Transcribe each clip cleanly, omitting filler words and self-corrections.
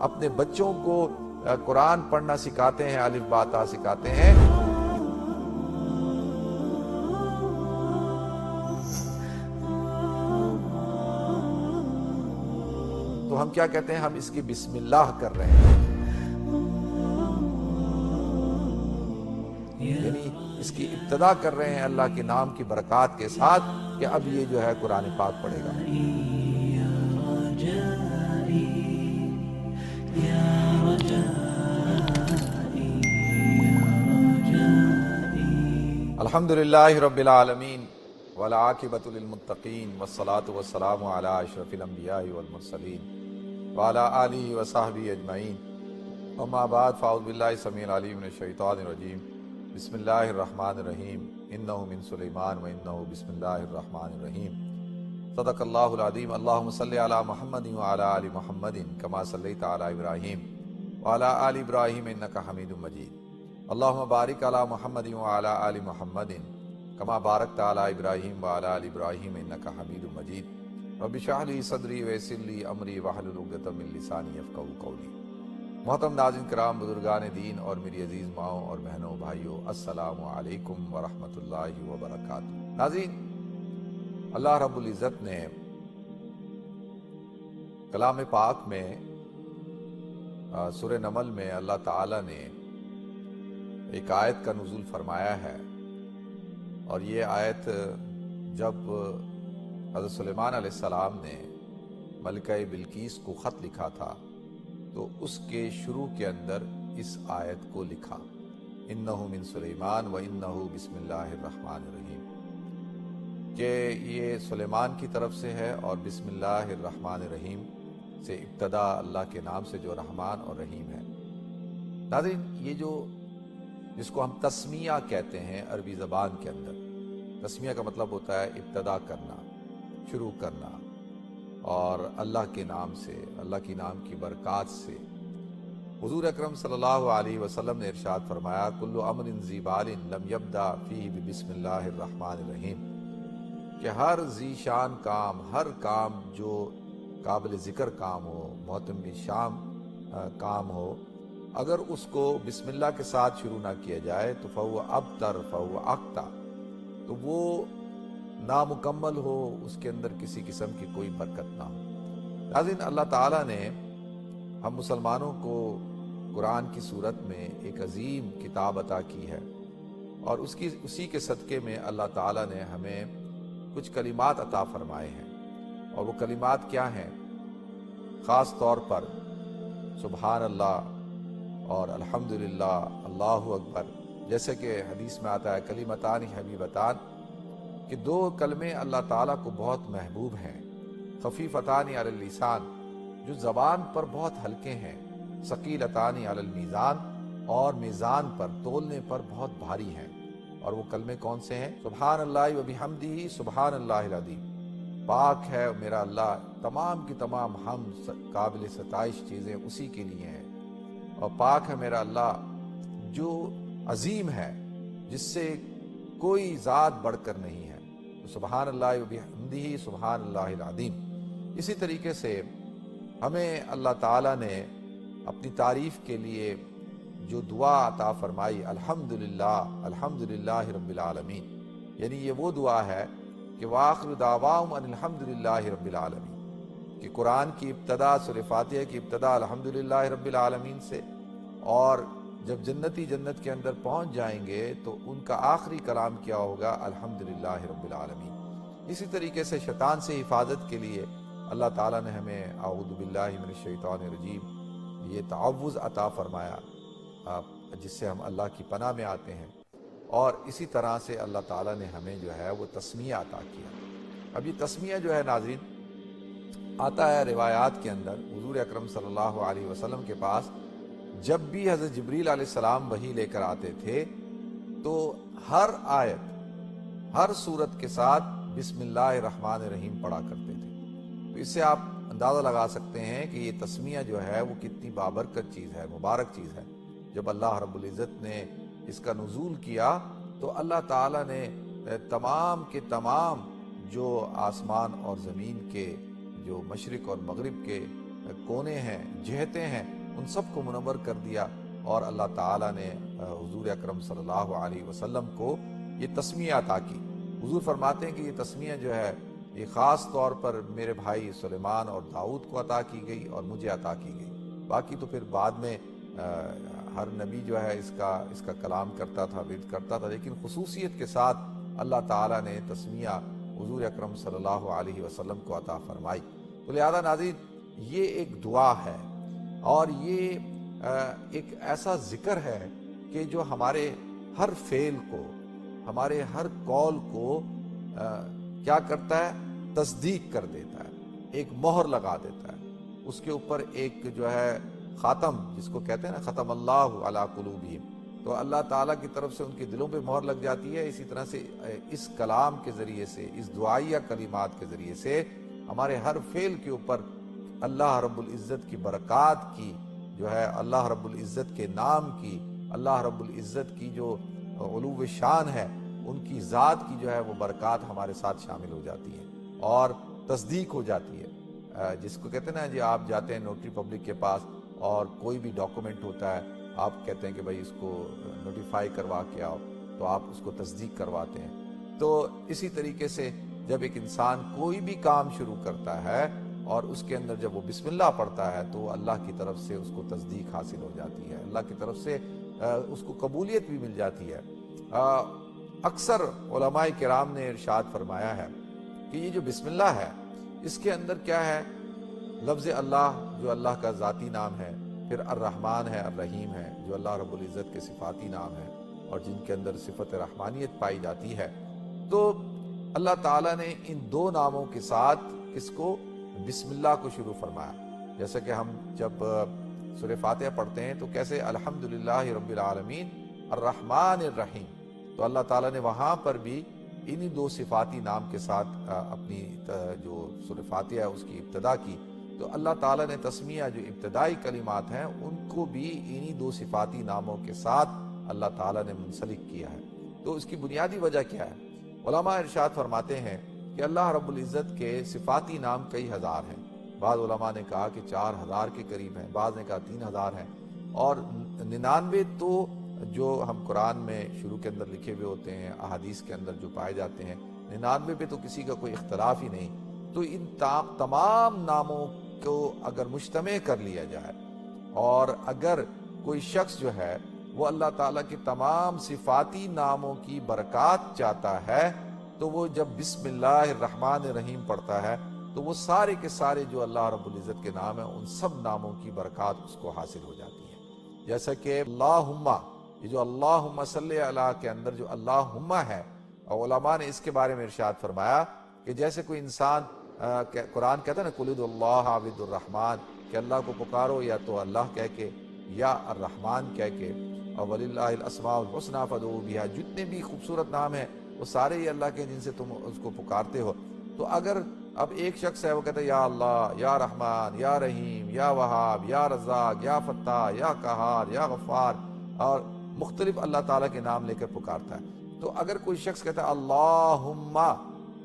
اپنے بچوں کو قرآن پڑھنا سکھاتے ہیں، الف با تا سکھاتے ہیں، تو ہم کیا کہتے ہیں؟ ہم اس کی بسم اللہ کر رہے ہیں، یعنی اس کی ابتدا کر رہے ہیں اللہ کے نام کی برکات کے ساتھ کہ اب یہ جو ہے قرآن پاک پڑھے گا۔ الحمدللہ رب العالمین والعاقبۃ للمتقین والصلاة والسلام علی اشرف الانبیاء والمرسلین وعلی آلہ وصحبہ اجمعین، اما بعد فاعوذ باللہ السمیع العلیم من الشیطان الرجیم، بسم اللہ الرحمن الرحیم، انہ من سلیمان و انہ بسم اللہ الرحمن الرحیم، صدق اللہ العظیم۔ اللہم صلی علی محمد وعلی آل محمد کما صلیت علی ابراہیم وعلی آل ابراہیم انک حمید مجید، اللہم بارک علی محمد وعلی آل محمد کما بارکت علی ابراہیم وعلی آل ابراہیم انک حمید مجید، رب اشرح لی صدری ویسر لی امری واحلل عقدۃ من لسانی یفقہوا قولی۔ محترم ناظرین کرام، بزرگان دین اور میری عزیز ماؤں اور بہنوں بھائیوں، السلام علیکم ورحمۃ اللہ وبرکاتہ۔ ناظرین، اللہ رب العزت نے کلام پاک میں سورہ نمل میں اللہ تعالی نے ایک آیت کا نزول فرمایا ہے، اور یہ آیت جب حضرت سلیمان علیہ السلام نے ملکہ بلقیس کو خط لکھا تھا تو اس کے شروع کے اندر اس آیت کو لکھا، انہ من سلیمان و انہ بسم اللہ الرحمن الرحیم، کہ یہ سلیمان کی طرف سے ہے اور بسم اللہ الرحمن الرحیم سے ابتدا اللہ کے نام سے جو رحمان اور رحیم ہے۔ ناظرین، یہ جس کو ہم تسمیہ کہتے ہیں عربی زبان کے اندر، تسمیہ کا مطلب ہوتا ہے ابتدا کرنا، شروع کرنا، اور اللہ کے نام سے، اللہ کی نام کی برکات سے۔ حضور اکرم صلی اللہ علیہ وسلم نے ارشاد فرمایا، کل امر ذی بال لم یبدأ فیہ بسم اللہ الرحمن الرحیم، کہ ہر ذی شان کام، ہر کام جو قابل ذکر کام ہو، محتم شام کام ہو، اگر اس کو بسم اللہ کے ساتھ شروع نہ کیا جائے تو فہو ابتر فہو اقطع، تو وہ نامکمل ہو، اس کے اندر کسی قسم کی کوئی برکت نہ ہو۔ ناظرین، اللہ تعالیٰ نے ہم مسلمانوں کو قرآن کی صورت میں ایک عظیم کتاب عطا کی ہے، اور اسی کے صدقے میں اللہ تعالیٰ نے ہمیں کچھ کلمات عطا فرمائے ہیں، اور وہ کلمات کیا ہیں؟ خاص طور پر سبحان اللہ اور الحمدللہ، اللہ اکبر، جیسے کہ حدیث میں آتا ہے کلمتان حبیبتان، کہ دو کلمے اللہ تعالیٰ کو بہت محبوب ہیں، خفیفتان علی اللسان، جو زبان پر بہت ہلکے ہیں، ثقیلتان علی المیزان، اور میزان پر، تولنے پر بہت بھاری ہیں۔ اور وہ کلمے کون سے ہیں؟ سبحان اللہ و بحمدہ سبحان اللہ العظیم، پاک ہے میرا اللہ، تمام کی تمام حمد، قابل ستائش چیزیں اسی کے لیے ہیں، اور پاک ہے میرا اللہ جو عظیم ہے، جس سے کوئی ذات بڑھ کر نہیں ہے، تو سبحان اللہ و بحمدہ سبحان اللہ العظیم۔ اسی طریقے سے ہمیں اللہ تعالیٰ نے اپنی تعریف کے لیے جو دعا عطا فرمائی، الحمدللہ الحمدللہ رب العالمین، یعنی یہ وہ دعا ہے کہ وآخر دعواہم ان الحمدللہ رب العالمین، کہ قرآن کی ابتدا، سورہ فاتحہ کی ابتدا الحمدللہ رب العالمین سے، اور جب جنتی جنت کے اندر پہنچ جائیں گے تو ان کا آخری کلام کیا ہوگا؟ الحمدللہ رب العالمین۔ اسی طریقے سے شیطان سے حفاظت کے لیے اللہ تعالیٰ نے ہمیں اعوذ باللہ من الشیطان الرجیم یہ تعوذ عطا فرمایا، جس سے ہم اللہ کی پناہ میں آتے ہیں، اور اسی طرح سے اللہ تعالیٰ نے ہمیں جو ہے وہ تسمیہ عطا کیا۔ اب یہ تسمیہ جو ہے ناظرین، آتا ہے روایات کے اندر، حضور اکرم صلی اللہ علیہ وسلم کے پاس جب بھی حضرت جبریل علیہ السلام وحی لے کر آتے تھے تو ہر آیت، ہر سورت کے ساتھ بسم اللہ الرحمن الرحیم پڑھا کرتے تھے۔ تو اس سے آپ اندازہ لگا سکتے ہیں کہ یہ تسمیہ جو ہے وہ کتنی بابرکت چیز ہے، مبارک چیز ہے۔ جب اللہ رب العزت نے اس کا نزول کیا تو اللہ تعالیٰ نے تمام کے تمام جو آسمان اور زمین کے، جو مشرق اور مغرب کے کونے ہیں، جہتیں ہیں، ان سب کو منور کر دیا، اور اللہ تعالیٰ نے حضور اکرم صلی اللہ علیہ وسلم کو یہ تسمیہ عطا کی۔ حضور فرماتے ہیں کہ یہ تسمیہ جو ہے یہ خاص طور پر میرے بھائی سلیمان اور داؤد کو عطا کی گئی اور مجھے عطا کی گئی۔ باقی تو پھر بعد میں ہر نبی جو ہے اس کا کلام کرتا تھا، ورد کرتا تھا، لیکن خصوصیت کے ساتھ اللہ تعالیٰ نے تسمیہ حضور اکرم صلی اللہ علیہ وسلم کو عطا فرمائی۔ تو لہذا ناظرین، یہ ایک دعا ہے اور یہ ایک ایسا ذکر ہے کہ جو ہمارے ہر فعل کو، ہمارے ہر قول کو کیا کرتا ہے؟ تصدیق کر دیتا ہے، ایک مہر لگا دیتا ہے اس کے اوپر، ایک جو ہے خاتم جس کو کہتے ہیں نا، ختم اللہ علی قلوبہم، تو اللہ تعالیٰ کی طرف سے ان کے دلوں پہ مہر لگ جاتی ہے۔ اسی طرح سے اس کلام کے ذریعے سے، اس دعائیہ کلمات کے ذریعے سے ہمارے ہر فعل کے اوپر اللہ رب العزت کی برکات کی جو ہے، اللہ رب العزت کے نام کی، اللہ رب العزت کی جو علو شان ہے، ان کی ذات کی جو ہے وہ برکات ہمارے ساتھ شامل ہو جاتی ہے اور تصدیق ہو جاتی ہے۔ جس کو کہتے ہیں نا جی، آپ جاتے ہیں نوٹری پبلک کے پاس اور کوئی بھی ڈاکومنٹ ہوتا ہے، آپ کہتے ہیں کہ بھائی اس کو نوٹیفائی کروا کے آؤ، تو آپ اس کو تصدیق کرواتے ہیں۔ تو اسی طریقے سے جب ایک انسان کوئی بھی کام شروع کرتا ہے اور اس کے اندر جب وہ بسم اللہ پڑھتا ہے تو اللہ کی طرف سے اس کو تصدیق حاصل ہو جاتی ہے، اللہ کی طرف سے اس کو قبولیت بھی مل جاتی ہے۔ اکثر علماء کرام نے ارشاد فرمایا ہے کہ یہ جو بسم اللہ ہے، اس کے اندر کیا ہے؟ لفظ اللہ جو اللہ کا ذاتی نام ہے، پھر الرحمن ہے، الرحیم ہے جو اللہ رب العزت کے صفاتی نام ہے اور جن کے اندر صفت رحمانیت پائی جاتی ہے۔ تو اللہ تعالیٰ نے ان دو ناموں کے ساتھ کس کو؟ بسم اللہ کو شروع فرمایا۔ جیسا کہ ہم جب سورہ فاتحہ پڑھتے ہیں تو کیسے؟ الحمدللہ رب العالمین الرحمن الرحیم، تو اللہ تعالیٰ نے وہاں پر بھی انہی دو صفاتی نام کے ساتھ اپنی جو سورہ فاتحہ ہے اس کی ابتدا کی۔ تو اللہ تعالیٰ نے تسمیہ جو ابتدائی کلمات ہیں ان کو بھی انہی دو صفاتی ناموں کے ساتھ اللہ تعالیٰ نے منسلک کیا ہے۔ تو اس کی بنیادی وجہ کیا ہے؟ علماء ارشاد فرماتے ہیں کہ اللہ رب العزت کے صفاتی نام کئی ہزار ہیں۔ بعض علماء نے کہا کہ 4000 کے قریب ہیں، بعض نے کہا 3000 ہیں، اور 99 تو جو ہم قرآن میں شروع کے اندر لکھے ہوئے ہوتے ہیں، احادیث کے اندر جو پائے جاتے ہیں، 99 پہ تو کسی کا کوئی اختلاف ہی نہیں۔ تو ان تمام ناموں کو اگر مجتمع کر لیا جائے اور اگر کوئی شخص جو ہے وہ اللہ تعالیٰ کے تمام صفاتی ناموں کی برکات چاہتا ہے، تو وہ جب بسم اللہ الرحمن الرحیم پڑھتا ہے تو وہ سارے کے سارے جو اللہ رب العزت کے نام ہیں ان سب ناموں کی برکات اس کو حاصل ہو جاتی ہے۔ جیسا کہ اللہم، یہ جو اللہم صلی اللہ کے اندر جو اللہم ہے، اور علماء نے اس کے بارے میں ارشاد فرمایا کہ جیسے کوئی انسان قرآن کہتا ہے نا قل ادعوا اللہ عبد الرحمن، کہ اللہ کو پکارو یا تو اللہ کہہ کے یا الرحمن کہہ کے، اور وَلِلَّهِ الْأَسْمَاءُ الْحُسْنَىٰ فَادْعُوهُ بِهَا، جتنے بھی خوبصورت نام ہیں وہ سارے ہی اللہ کے جن سے تم اس کو پکارتے ہو۔ تو اگر اب ایک شخص ہے وہ کہتا ہے یا اللہ، یا رحمان، یا رحیم، یا وہاب، یا رزاق، یا فتاح، یا قہار، یا غفار، اور مختلف اللہ تعالیٰ کے نام لے کر پکارتا ہے۔ تو اگر کوئی شخص کہتا ہے اللہم،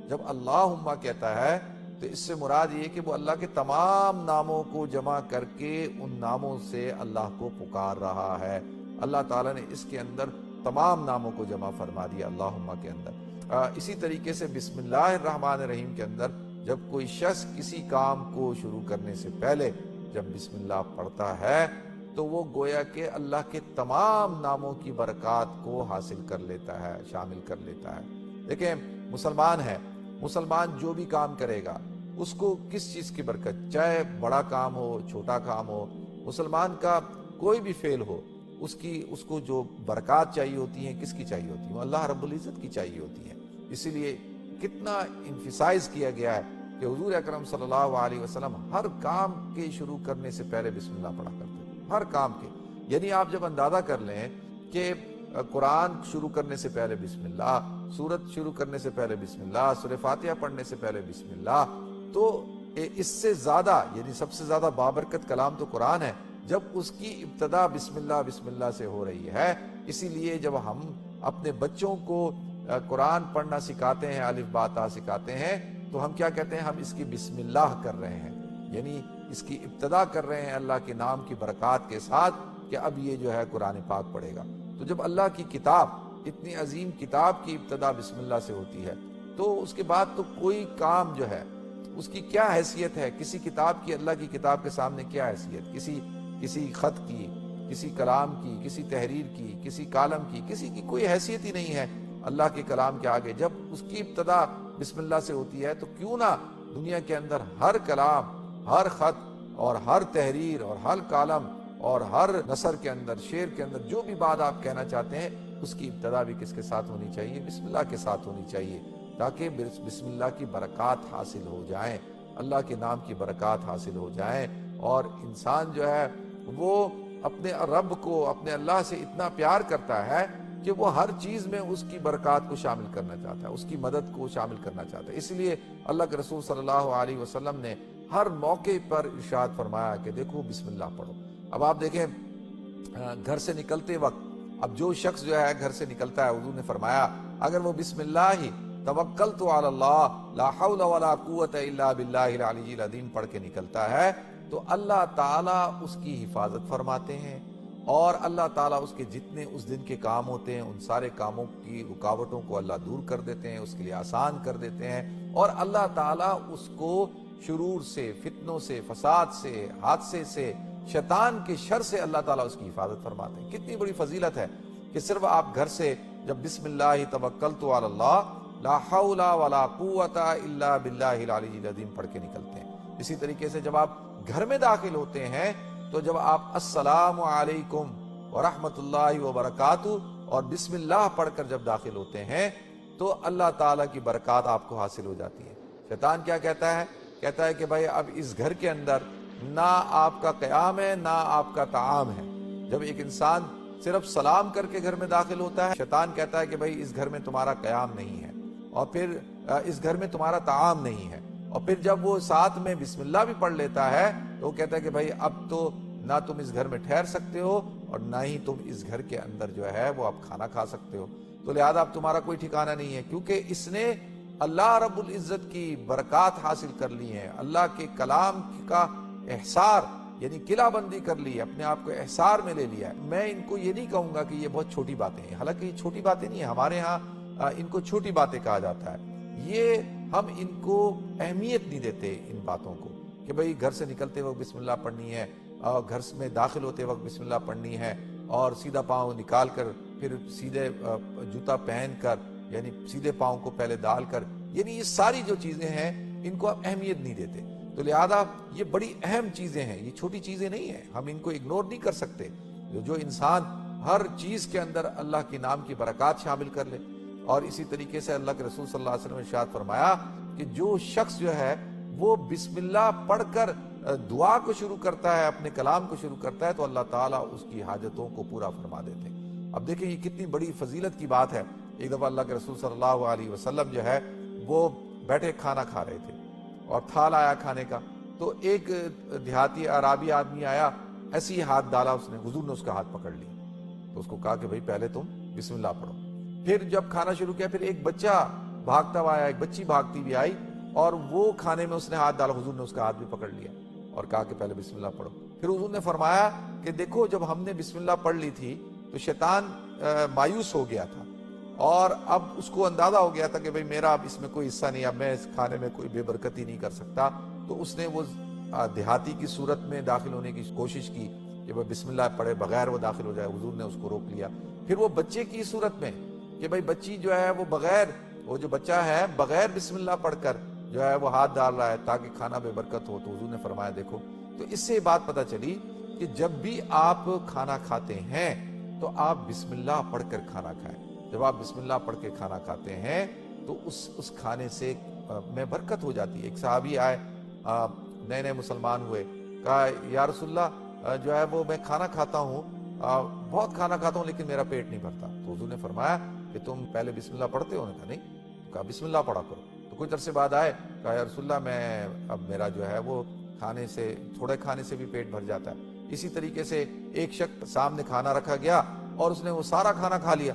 جب اللہم کہتا ہے تو اس سے مراد یہ کہ وہ اللہ کے تمام ناموں کو جمع کر کے ان ناموں سے اللہ کو پکار رہا ہے۔ اللہ تعالیٰ نے اس کے اندر تمام ناموں کو جمع فرما دیا اللہم کے اندر۔ اسی طریقے سے بسم اللہ الرحمن الرحیم کے اندر جب کوئی شخص کسی کام کو شروع کرنے سے پہلے جب بسم اللہ پڑھتا ہے تو وہ گویا کہ اللہ کے تمام ناموں کی برکات کو حاصل کر لیتا ہے، شامل کر لیتا ہے۔ دیکھیں، مسلمان ہے، مسلمان جو بھی کام کرے گا اس کو کس چیز کی برکت، چاہے بڑا کام ہو چھوٹا کام ہو، مسلمان کا کوئی بھی فعل ہو، اس کو جو برکات چاہیے ہوتی ہیں کس کی چاہیے ہوتی ہیں؟ اللہ رب العزت کی چاہیے ہوتی ہیں۔ اسی لیے کتنا انفسائز کیا گیا ہے کہ حضور اکرم صلی اللہ علیہ وسلم ہر کام کے شروع کرنے سے پہلے بسم اللہ پڑھا کرتے تھے، ہر کام کے۔ یعنی آپ جب اندازہ کر لیں کہ قرآن شروع کرنے سے پہلے بسم اللہ، سورت شروع کرنے سے پہلے بسم اللہ، سورہ فاتحہ پڑھنے سے پہلے بسم اللہ، تو اس سے زیادہ، یعنی سب سے زیادہ بابرکت کلام تو قرآن ہے جب اس کی ابتدا بسم اللہ سے ہو رہی ہے۔ اسی لیے جب ہم اپنے بچوں کو قرآن پڑھنا سکھاتے ہیں، الف با تا سکھاتے ہیں، تو ہم کیا کہتے ہیں؟ ہم اس کی بسم اللہ کر رہے ہیں، یعنی اس کی ابتدا کر رہے ہیں اللہ کے نام کی برکات کے ساتھ کہ اب یہ جو ہے قرآن پاک پڑھے گا۔ تو جب اللہ کی کتاب، اتنی عظیم کتاب کی ابتدا بسم اللہ سے ہوتی ہے تو اس کے بعد تو کوئی کام جو ہے اس کی کیا حیثیت ہے، کسی کتاب کی، اللہ کی کتاب کے سامنے کیا حیثیت، کسی خط کی، کسی کلام کی، کسی تحریر کی، کسی کالم کی، کسی کی کوئی حیثیت ہی نہیں ہے اللہ کے کلام کے آگے۔ جب اس کی ابتدا بسم اللہ سے ہوتی ہے تو کیوں نہ دنیا کے اندر ہر کلام، ہر خط اور ہر تحریر اور ہر کالم اور ہر نثر کے اندر، شعر کے اندر جو بھی بات آپ کہنا چاہتے ہیں اس کی ابتدا بھی کس کے ساتھ ہونی چاہیے؟ بسم اللہ کے ساتھ ہونی چاہیے، تاکہ بسم اللہ کی برکات حاصل ہو جائیں، اللہ کے نام کی برکات حاصل ہو جائیں، اور انسان جو ہے وہ اپنے رب کو، اپنے اللہ سے اتنا پیار کرتا ہے کہ وہ ہر چیز میں اس کی برکات کو شامل کرنا چاہتا ہے، اس کی مدد کو شامل کرنا چاہتا ہے۔ اس لیے اللہ کے رسول صلی اللہ علیہ وسلم نے ہر موقع پر ارشاد فرمایا کہ دیکھو بسم اللہ پڑھو۔ اب آپ دیکھیں گھر سے نکلتے وقت، اب جو شخص جو ہے گھر سے نکلتا ہے، حضور نے فرمایا اگر وہ بسم اللہ ہی توکلت علی اللہ لا حول ولا قوت الا باللہ العلی العظیم پڑھ کے نکلتا ہے تو اللہ تعالیٰ اس کی حفاظت فرماتے ہیں، اور اللہ تعالیٰ اس کے جتنے اس دن کے کام ہوتے ہیں ان سارے کاموں کی رکاوٹوں کو اللہ دور کر دیتے ہیں، اس کے لیے آسان کر دیتے ہیں، اور اللہ تعالیٰ اس کو شرور سے، فتنوں سے، فساد سے، حادثے سے، شیطان کے شر سے اللہ تعالیٰ اس کی حفاظت فرماتے ہیں۔ کتنی بڑی فضیلت ہے کہ صرف آپ گھر سے جب بسم اللہ توکلت علی اللہ لا حول ولا قوت الا باللہ العلی العظیم پڑھ کے نکلتے ہیں۔ اسی طریقے سے جب آپ گھر میں داخل ہوتے ہیں تو جب آپ السلام علیکم ورحمۃ اللہ وبرکاتہ اور بسم اللہ پڑھ کر جب داخل ہوتے ہیں تو اللہ تعالیٰ کی برکات آپ کو حاصل ہو جاتی ہے۔ شیطان کیا کہتا ہے؟ کہتا ہے کہ بھائی اب اس گھر کے اندر نہ آپ کا قیام ہے نہ آپ کا طعام ہے۔ جب ایک انسان صرف سلام کر کے گھر میں داخل ہوتا ہے، شیطان کہتا ہے کہ بھائی اس گھر میں تمہارا قیام نہیں ہے، اور پھر اس گھر میں تمہارا طعام نہیں ہے، اور پھر جب وہ ساتھ میں بسم اللہ بھی پڑھ لیتا ہے تو وہ کہتا ہے کہ بھائی اب تو نہ تم اس گھر میں ٹھہر سکتے ہو اور نہ ہی تم اس گھر کے اندر جو ہے وہ آپ کھانا کھا سکتے ہو، تو لہذا اب تمہارا کوئی ٹھکانہ نہیں ہے، کیونکہ اس نے اللہ رب العزت کی برکات حاصل کر لی ہیں، اللہ کے کلام کا احصار یعنی قلعہ بندی کر لی، اپنے آپ کو احصار میں لے لیا ہے۔ میں ان کو یہ نہیں کہوں گا کہ یہ بہت چھوٹی باتیں ہیں، حالانکہ یہ چھوٹی باتیں نہیں ہیں، ہمارے ہاں ان کو چھوٹی باتیں کہا جاتا ہے۔ یہ ہم ان کو اہمیت نہیں دیتے ان باتوں کو کہ بھئی گھر سے نکلتے وقت بسم اللہ پڑھنی ہے، اور گھر میں داخل ہوتے وقت بسم اللہ پڑھنی ہے، اور سیدھا پاؤں نکال کر پھر سیدھے جوتا پہن کر یعنی سیدھے پاؤں کو پہلے ڈال کر، یعنی یہ ساری جو چیزیں ہیں ان کو آپ اہمیت نہیں دیتے، تو لہذا یہ بڑی اہم چیزیں ہیں، یہ چھوٹی چیزیں نہیں ہیں، ہم ان کو اگنور نہیں کر سکتے۔ جو انسان ہر چیز کے اندر اللہ کے نام کی برکات شامل کر لے، اور اسی طریقے سے اللہ کے رسول صلی اللہ علیہ وسلم نے ارشاد فرمایا کہ جو شخص جو ہے وہ بسم اللہ پڑھ کر دعا کو شروع کرتا ہے، اپنے کلام کو شروع کرتا ہے، تو اللہ تعالیٰ اس کی حاجتوں کو پورا فرما دیتے ہیں۔ اب دیکھیں یہ کتنی بڑی فضیلت کی بات ہے۔ ایک دفعہ اللہ کے رسول صلی اللہ علیہ وسلم جو ہے وہ بیٹھے کھانا کھا رہے تھے اور تھال آیا کھانے کا، تو ایک دیہاتی عرابی آدمی آیا، ایسے ہی ہاتھ ڈالا اس نے، حضور نے اس کا ہاتھ پکڑ لیا، تو اس کو کہا کہ بھائی پہلے تم بسم اللہ پڑھو۔ پھر جب کھانا شروع کیا، پھر ایک بچہ بھاگتا ہوا آیا، ایک بچی بھاگتی ہوئی آئی، اور وہ کھانے میں اس نے ہاتھ ڈالا، حضور نے اس کا ہاتھ بھی پکڑ لیا اور کہا کہ پہلے بسم اللہ پڑھو۔ پھر حضور نے فرمایا کہ دیکھو جب ہم نے بسم اللہ پڑھ لی تھی تو شیطان مایوس ہو گیا تھا، اور اب اس کو اندازہ ہو گیا تھا کہ بھئی میرا اب اس میں کوئی حصہ نہیں، اب میں اس کھانے میں کوئی بے برکتی نہیں کر سکتا، تو اس نے وہ دیہاتی کی صورت میں داخل ہونے کی کوشش کی کہ وہ بسم اللہ پڑھے بغیر وہ داخل ہو جائے، حضور نے اس کو روک لیا۔ پھر وہ بچے کی صورت میں کہ بھئی بچی جو ہے وہ بغیر، وہ جو بچہ ہے بغیر بسم اللہ پڑھ کر جو ہے وہ ہاتھ ڈال رہا ہے تاکہ کھانا بے برکت ہو، تو حضور نے فرمایا دیکھو، تو اس سے بات پتہ چلی کہ جب بھی آپ کھانا کھاتے ہیں تو آپ بسم اللہ پڑھ کر کھانا کھائیں۔ جب آپ بسم اللہ پڑھ کے کھانا کھاتے ہیں تو اس کھانے سے میں برکت ہو جاتی ہے۔ ایک صحابی آئے، نئے نئے مسلمان ہوئے، کہا یا رسول اللہ جو ہے وہ میں کھانا کھاتا ہوں، بہت کھانا کھاتا ہوں لیکن میرا پیٹ نہیں بھرتا، تو حضور نے فرمایا کہ تم پہلے بسم اللہ پڑھتے ہو؟ نے کہا نہیں، کہا بسم اللہ پڑھا کرو۔ تو کچھ عرصے بعد آئے، کہا یا رسول اللہ میں اب میرا جو ہے وہ کھانے سے، تھوڑے کھانے سے بھی پیٹ بھر جاتا ہے۔ اسی طریقے سے ایک شخص سامنے کھانا رکھا گیا اور اس نے وہ سارا کھانا کھا لیا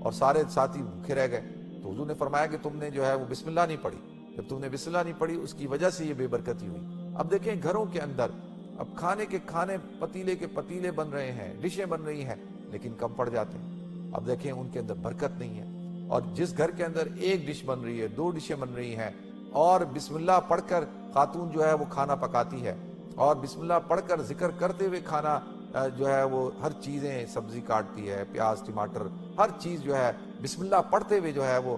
اور سارے ساتھی بھوکے رہ گئے، تو حضور نے فرمایا کہ تم نے جو ہے وہ بسم اللہ نہیں پڑھی، جب تم نے بسم اللہ نہیں پڑھی اس کی وجہ سے یہ بے برکتی ہوئی۔ اب دیکھیں گھروں کے اندر اب کھانے کے کھانے پتیلے کے پتیلے بن رہے ہیں، ڈشیں بن رہی ہیں، لیکن کم پڑ جاتے ہیں۔ اب دیکھیں ان کے اندر برکت نہیں ہے، اور جس گھر کے اندر ایک ڈش بن رہی ہے، 2 ڈشیں بن رہی ہیں، اور بسم اللہ پڑھ کر خاتون جو ہے وہ کھانا پکاتی ہے، اور بسم اللہ پڑھ کر ذکر کرتے ہوئے کھانا جو ہے وہ ہر چیزیں سبزی کاٹتی ہے، پیاز ٹماٹر ہر چیز جو ہے بسم اللہ پڑھتے ہوئے جو ہے وہ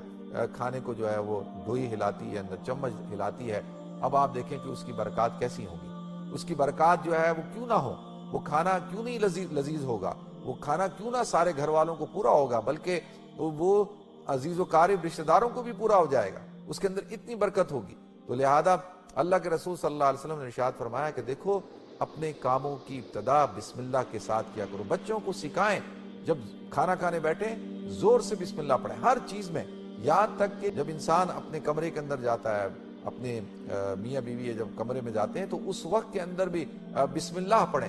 کھانے کو جو ہے وہ ڈوئی ہلاتی ہے، اندر چمچ ہلاتی ہے، اب آپ دیکھیں کہ اس کی برکات کیسی ہوں گی، اس کی برکات جو ہے وہ کیوں نہ ہو، وہ کھانا کیوں نہیں لذیذ ہوگا، وہ کھانا کیوں نہ سارے گھر والوں کو پورا ہوگا، بلکہ وہ عزیز و قارب رشتہ داروں کو بھی پورا ہو جائے گا، اس کے اندر اتنی برکت ہوگی۔ تو لہذا اللہ کے رسول صلی اللہ علیہ وسلم نے ارشاد فرمایا کہ دیکھو اپنے کاموں کی ابتدا بسم اللہ کے ساتھ کیا کرو، بچوں کو سکھائیں جب کھانا کھانے بیٹھیں زور سے بسم اللہ پڑھیں ہر چیز میں، یہاں تک کہ جب انسان اپنے کمرے کے اندر جاتا ہے، اپنے میاں بیوی جب کمرے میں جاتے ہیں تو اس وقت کے اندر بھی بسم اللہ پڑھیں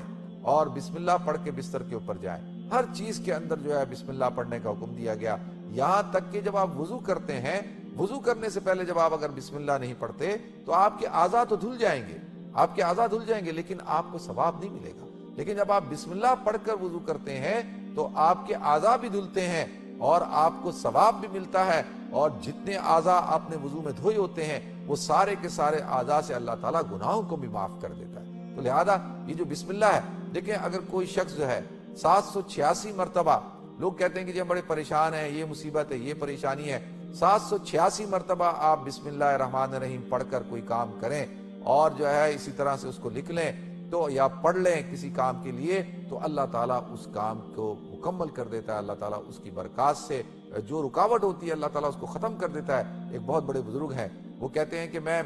اور بسم اللہ پڑھ کے بستر کے اوپر جائیں، ہر چیز کے اندر جو ہے بسم اللہ پڑھنے کا حکم دیا گیا، یہاں تک کہ جب آپ وضو کرتے ہیں، وضو کرنے سے پہلے جب آپ اگر بسم اللہ نہیں پڑھتے تو آپ کے اعضاء تو دھل جائیں گے، آپ کے اعضاء دھل جائیں گے، لیکن آپ کو ثواب نہیں ملے گا، لیکن جب آپ بسم اللہ پڑھ کر وضو کرتے ہیں تو آپ کے اعضاء بھی دھلتے ہیں اور آپ کو ثواب بھی ملتا ہے، اور جتنے اعضاء آپ نے وضو میں دھوئے ہوتے ہیں وہ سارے کے سارے اعضاء سے اللہ تعالیٰ گناہوں کو بھی معاف کر دیتا ہے۔ تو لہذا یہ جو بسم اللہ ہے، دیکھیں اگر کوئی شخص جو ہے 786 مرتبہ، لوگ کہتے ہیں کہ جی ہم بڑے پریشان ہیں، یہ مصیبت ہے، یہ پریشانی ہے، 786 مرتبہ آپ بسم اللہ الرحمن الرحیم پڑھ کر کوئی کام کریں اور جو ہے اسی طرح سے اس کو لکھ لیں تو یا پڑھ لیں کسی کام کے لیے، تو اللہ تعالیٰ اس کام کو مکمل کر دیتا ہے، اللہ تعالیٰ اس کی برکات سے جو رکاوٹ ہوتی ہے اللہ تعالیٰ اس کو ختم کر دیتا ہے۔ ایک بہت بڑے بزرگ ہیں، وہ کہتے ہیں کہ میں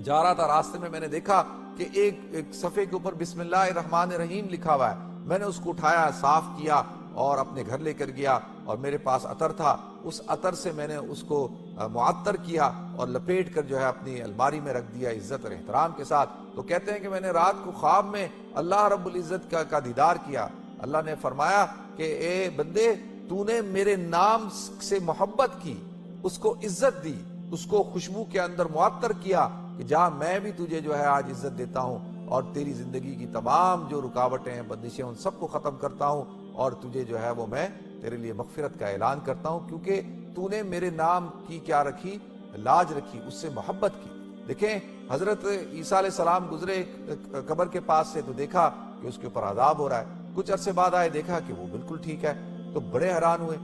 جا رہا تھا راستے میں نے دیکھا کہ ایک صفحے کے اوپر بسم اللہ الرحمن الرحیم لکھا ہوا ہے، میں نے اس کو اٹھایا، صاف کیا اور اپنے گھر لے کر گیا، اور میرے پاس عطر تھا، اس عطر سے میں نے اس کو معطر کیا اور لپیٹ کر جو ہے اپنی الماری میں رکھ دیا عزت اور احترام کے ساتھ۔ تو کہتے ہیں کہ میں نے رات کو خواب میں اللہ رب العزت کا دیدار کیا، اللہ نے فرمایا کہ اے بندے تو نے میرے نام سے محبت کی، اس کو عزت دی، اس کو خوشبو کے اندر معطر کیا کہ جہاں میں بھی تجھے جو ہے آج عزت دیتا ہوں اور تیری زندگی کی تمام جو رکاوٹیں ہیں بندشیں ان سب کو ختم کرتا ہوں، اور تجھے جو ہے وہ میں تیرے لیے مغفرت کا اعلان کرتا ہوں، کیونکہ تو نے میرے نام کی کیا رکھی، لاج رکھی، اس سے محبت کی۔ دیکھیں حضرت عیسیٰ علیہ السلام گزرے قبر کے پاس سے تو دیکھا کہ اس کے اوپر عذاب ہو رہا ہے، کچھ عرصے بعد آئے دیکھا کہ وہ بالکل ٹھیک ہے، تو بڑے حیران ہوئے،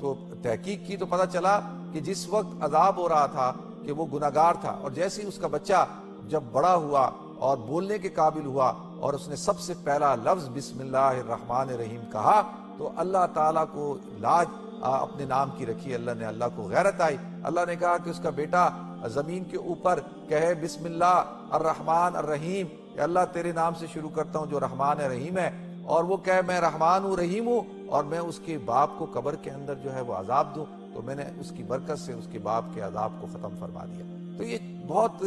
تو تحقیق کی تو پتہ چلا کہ جس وقت عذاب ہو رہا تھا کہ وہ گناہگار تھا، اور جیسے ہی اس کا بچہ جب بڑا ہوا اور بولنے کے قابل ہوا اور اس نے سب سے پہلا لفظ بسم اللہ الرحمن الرحیم کہا تو اللہ تعالیٰ کو لاج اپنے نام کی رکھی، اللہ کو غیرت آئی، اللہ نے کہا کہ اس کا بیٹا زمین کے اوپر کہے بسم اللہ الرحمن الرحیم، کہ اللہ تیرے نام سے شروع کرتا ہوں جو رحمان رحیم ہے، اور وہ کہے میں رحمان ہوں رحیم ہوں، اور میں اس کے باپ کو قبر کے اندر جو ہے وہ عذاب دوں، تو میں نے اس کی برکت سے اس کے باپ کے عذاب کو ختم فرما دیا۔ تو یہ بہت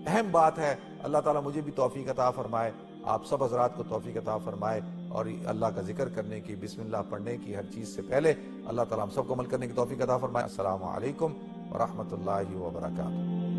اہم بات ہے، اللہ تعالیٰ مجھے بھی توفیق عطا فرمائے، آپ سب حضرات کو توفیق عطا فرمائے، اور اللہ کا ذکر کرنے کی، بسم اللہ پڑھنے کی، ہر چیز سے پہلے اللہ تعالیٰ ہم سب کو عمل کرنے کی توفیق عطا فرمائے۔ السلام علیکم ورحمۃ اللہ وبرکاتہ۔